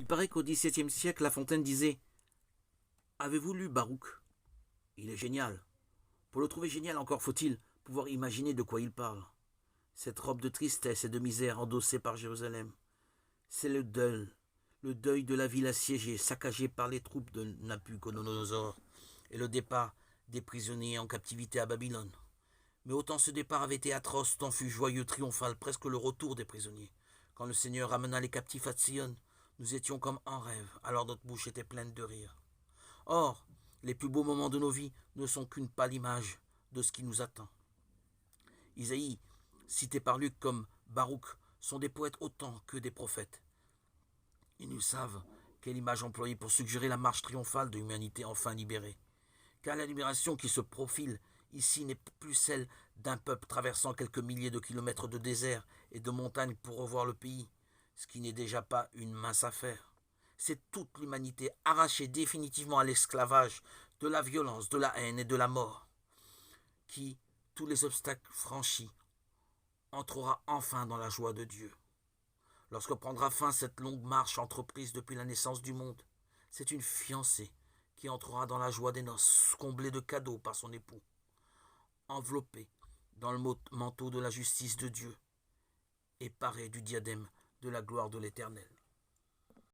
paraît qu'au XVIIe siècle, La Fontaine disait « Avez-vous lu Baruch? Il est génial. Pour le trouver génial, encore faut-il pouvoir imaginer de quoi il parle. Cette robe de tristesse et de misère endossée par Jérusalem, c'est le deuil de la ville assiégée, saccagée par les troupes de Nabuchodonosor, et le départ des prisonniers en captivité à Babylone. Mais autant ce départ avait été atroce, tant fut joyeux, triomphal, presque le retour des prisonniers. Quand le Seigneur ramena les captifs à Sion, nous étions comme en rêve, alors notre bouche était pleine de rire. Or, les plus beaux moments de nos vies ne sont qu'une pâle image de ce qui nous attend. Isaïe, cité par Luc comme Baruch, sont des poètes autant que des prophètes. Ils nous savent quelle image employer pour suggérer la marche triomphale de l'humanité enfin libérée. Car la libération qui se profile ici n'est plus celle d'un peuple traversant quelques milliers de kilomètres de désert et de montagnes pour revoir le pays, ce qui n'est déjà pas une mince affaire. C'est toute l'humanité arrachée définitivement à l'esclavage, de la violence, de la haine et de la mort, qui, tous les obstacles franchis, entrera enfin dans la joie de Dieu. Lorsque prendra fin cette longue marche entreprise depuis la naissance du monde, c'est une fiancée qui entrera dans la joie des noces, comblée de cadeaux par son époux, enveloppée dans le manteau de la justice de Dieu et parée du diadème de la gloire de l'Éternel.